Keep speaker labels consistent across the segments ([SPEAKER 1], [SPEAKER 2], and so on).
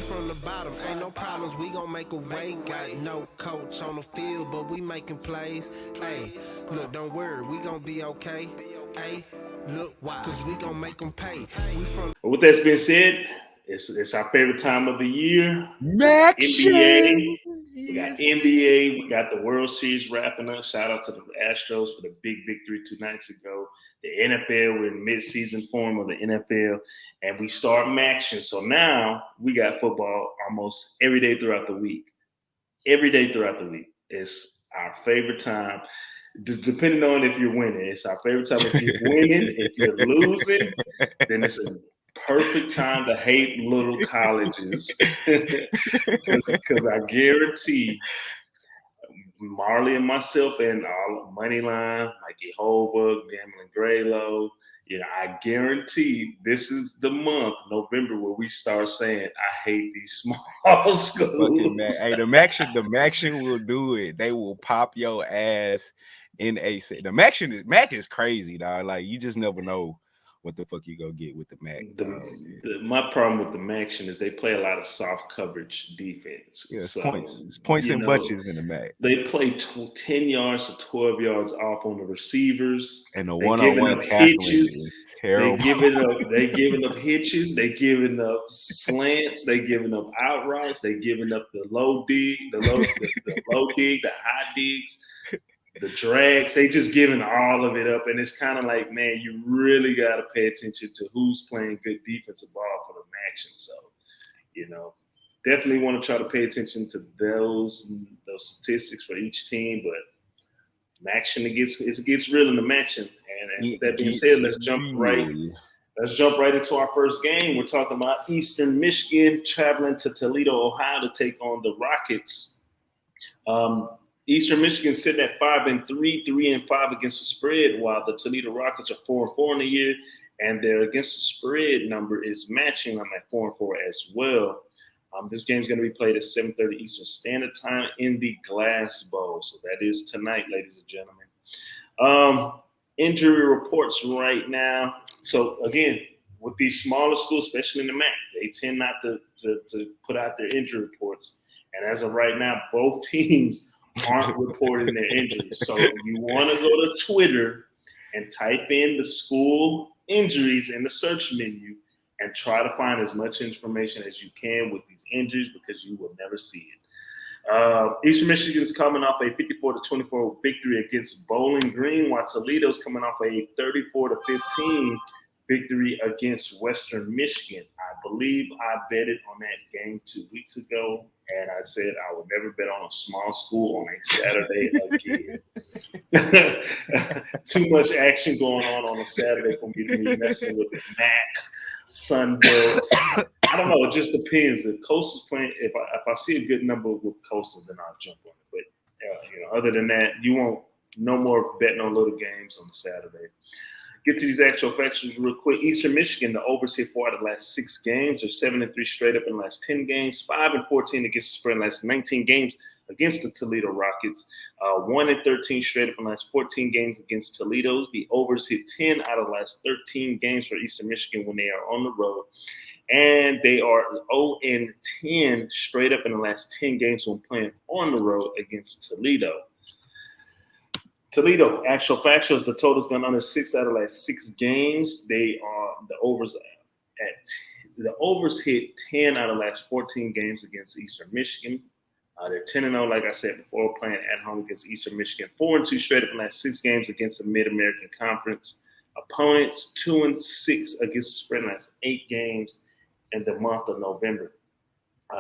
[SPEAKER 1] from the bottom, ain't no problems, we gon' make a way. Got no coach on the field, but we making plays. Hey, look, don't worry, we gon' be okay. Hey, look, why? Cause we gon' make them pay. We from.
[SPEAKER 2] But with that being said, it's our favorite time of the year.
[SPEAKER 3] Maction.
[SPEAKER 2] NBA. We got NBA. We got the World Series wrapping up. Shout out to the Astros for the big victory 2 nights ago. The NFL, we're in mid-season form of the NFL, and we start Maction. So now we got football almost every day throughout the week. Every day throughout the week. It's our favorite time. Depending on if you're winning, it's our favorite time. If you're winning, if you're losing, then it's a perfect time to hate little colleges. Because I guarantee Marley and myself and all Moneyline, Mikey Holbrook, Gambling Graylow, I guarantee this is the month, November, where we start saying, I hate these small schools.
[SPEAKER 3] Hey, the Maction will do it. They will pop your ass in a set. The Mac is crazy, dog. Like, you just never know what the fuck you gonna get with the Mac.
[SPEAKER 2] My problem with the Maction is they play a lot of soft coverage defense.
[SPEAKER 3] Yeah, it's points and bunches in the Mac.
[SPEAKER 2] They play 10 yards to 12 yards off on the receivers.
[SPEAKER 3] And the one-on-one tackling is terrible.
[SPEAKER 2] They giving up hitches. They giving up slants. They giving up outrights. They giving up the low dig, the low dig, the high digs. The drags, they just giving all of it up. And it's kind of like, man, you really got to pay attention to who's playing good defensive ball for the Maction. So, definitely want to try to pay attention to those statistics for each team. But Maction, it gets real in the Maction. And with that being said, let's jump right into our first game. We're talking about Eastern Michigan traveling to Toledo, Ohio to take on the Rockets. Eastern Michigan sitting at 5-3, 3-5 against the spread, while the Toledo Rockets are 4-4 in the year, and their against the spread number is matching on that 4-4 as well. This game is going to be played at 7:30 Eastern Standard Time in the Glass Bowl. So that is tonight, ladies and gentlemen. Injury reports right now. So again, with these smaller schools, especially in the MAC, they tend not to put out their injury reports. And as of right now, both teams aren't reporting their injuries. So you want to go to Twitter and type in the school injuries in the search menu and try to find as much information as you can with these injuries, because you will never see it. Eastern Michigan is coming off a 54-24 victory against Bowling Green, while Toledo's coming off a 34-15 victory against Western Michigan. I believe I betted on that game 2 weeks ago, and I said I would never bet on a small school on a Saturday again. Too much action going on a Saturday for me to be messing with the MAC, Sunbelt. I don't know. It just depends. If Coastal's playing, if I see a good number with Coastal, then I'll jump on it. But other than that, you won't. No more betting on little games on Saturday. Get to these actual facts real quick. Eastern Michigan, the overs hit 4 out of the last 6 games. They're 7-3 straight up in the last 10 games. 5-14 against the spread in the last 19 games against the Toledo Rockets. 1-13 straight up in the last 14 games against Toledo. The overs hit 10 out of the last 13 games for Eastern Michigan when they are on the road. And they are 0-10 straight up in the last 10 games when playing on the road against Toledo. Toledo, actual factuals, the total's gone under 6 out of the last 6 games. The overs hit 10 out of the last 14 games against Eastern Michigan. They're 10-0, like I said before, playing at home against Eastern Michigan. 4-2 straight up in the last 6 games against the Mid-American Conference opponents. 2-6 against the spread in the last 8 games in the month of November.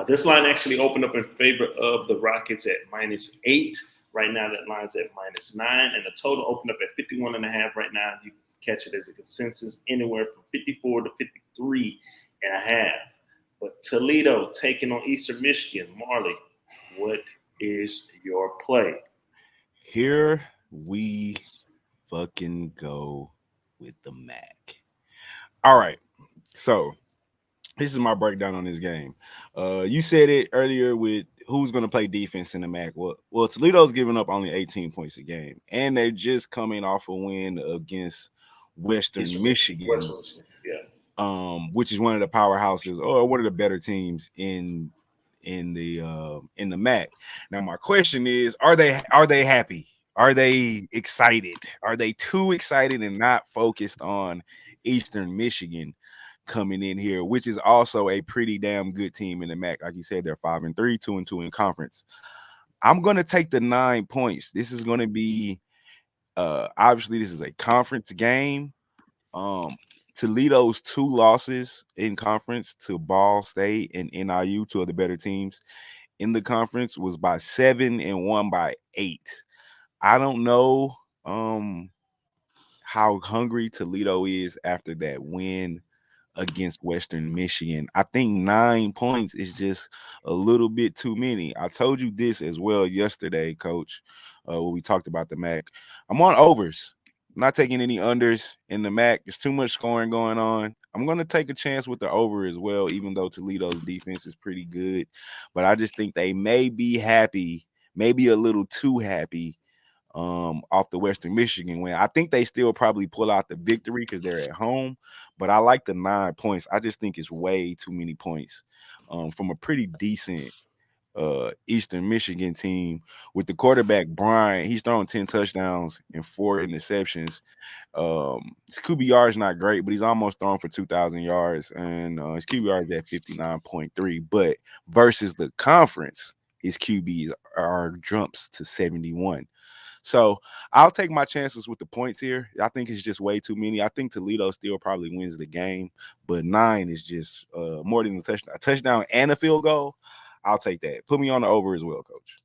[SPEAKER 2] This line actually opened up in favor of the Rockets at -8. Right now, that line's at -9, and the total opened up at 51.5. Right now, you can catch it as a consensus anywhere from 54 to 53.5. But Toledo taking on Eastern Michigan. Marley, what is your play?
[SPEAKER 3] Here we fucking go with the MAC. All right, so this is my breakdown on this game. You said it earlier with who's going to play defense in the MAC. Well, Toledo's giving up only 18 points a game, and they're just coming off a win against Western Michigan.
[SPEAKER 2] Yeah.
[SPEAKER 3] which is one of the powerhouses or one of the better teams in the MAC. Now, my question is: Are they happy? Are they excited? Are they too excited and not focused on Eastern Michigan coming in here, which is also a pretty damn good team in the MAC? Like you said, they're 5-3, 2-2 in conference. I'm gonna take the 9 points. This is gonna be obviously this is a conference game. Toledo's 2 losses in conference to Ball State and NIU, 2 of the better teams in the conference, was by 7 and 1 by 8. I don't know how hungry Toledo is after that win against Western Michigan. I think 9 points is just a little bit too many. I told you this as well yesterday, Coach, when we talked about the MAC. I'm on overs. I'm not taking any unders in the MAC. There's too much scoring going on. I'm going to take a chance with the over as well, even though Toledo's defense is pretty good. But I just think they may be happy, maybe a little too happy off the Western Michigan win. I think they still probably pull out the victory because they're at home, but I like the 9 points. I just think it's way too many points from a pretty decent Eastern Michigan team with the quarterback Brian. He's thrown 10 touchdowns and 4 interceptions. His QBR is not great, but he's almost thrown for 2,000 yards, and his QBR is at 59.3. But versus the conference, his QBs are jumps to 71. So I'll take my chances with the points here. I think it's just way too many. I think Toledo still probably wins the game, but 9 is just more than a touchdown and a field goal. I'll take that. Put me on the over as well, Coach.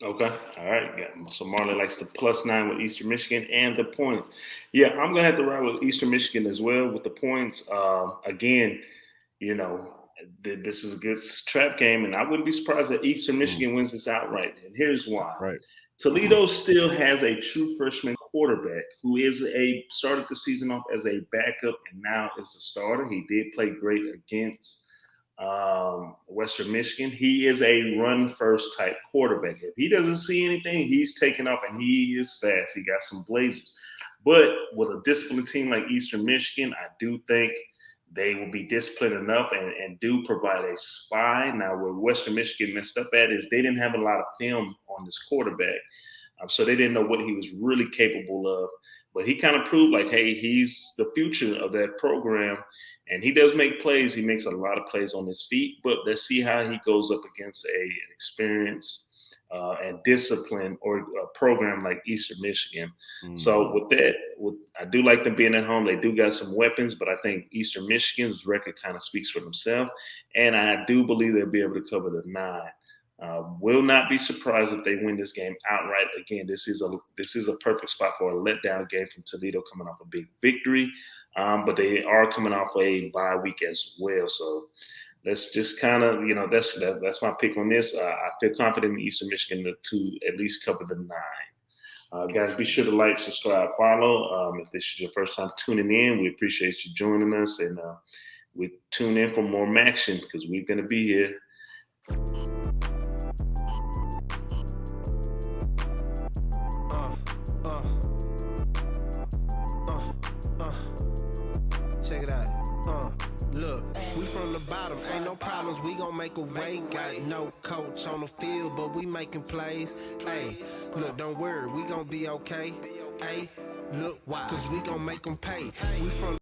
[SPEAKER 2] Okay. All right. So Marley likes the +9 with Eastern Michigan and the points. Yeah, I'm going to have to ride with Eastern Michigan as well with the points. Again, this is a good trap game, and I wouldn't be surprised that Eastern Michigan wins this outright. And here's why.
[SPEAKER 3] Right.
[SPEAKER 2] Toledo still has a true freshman quarterback who started the season off as a backup and now is a starter. He did play great against Western Michigan. He is a run-first type quarterback. If he doesn't see anything, he's taking off, and he is fast. He got some blazers. But with a disciplined team like Eastern Michigan, I do think they will be disciplined enough and do provide a spy. Now, where Western Michigan messed up at is they didn't have a lot of film on this quarterback. So they didn't know what he was really capable of. But he kind of proved like, hey, he's the future of that program. And he does make plays. He makes a lot of plays on his feet. But let's see how he goes up against an experienced and disciplined or a program like Eastern Michigan. So with that, I do like them being at home. They do got some weapons, but I think Eastern Michigan's record kind of speaks for themselves. And I do believe they'll be able to cover the 9. Will not be surprised if they win this game outright. Again, this is a perfect spot for a letdown game from Toledo coming off a big victory. But they are coming off a bye week as well. So let's just kind of, that's my pick on this. I feel confident in Eastern Michigan to at least cover the 9. Guys, be sure to like, subscribe, follow. If this is your first time tuning in, we appreciate you joining us. And we tune in for more Maction because we're going to be here.
[SPEAKER 1] Check it out. Look, we from the bottom, ain't no problems, we gon' make a way. Got no coach on the field, but we making plays. Hey, look, don't worry, we gon' be okay. Hey, look, why? Cause we gon' make them pay. We from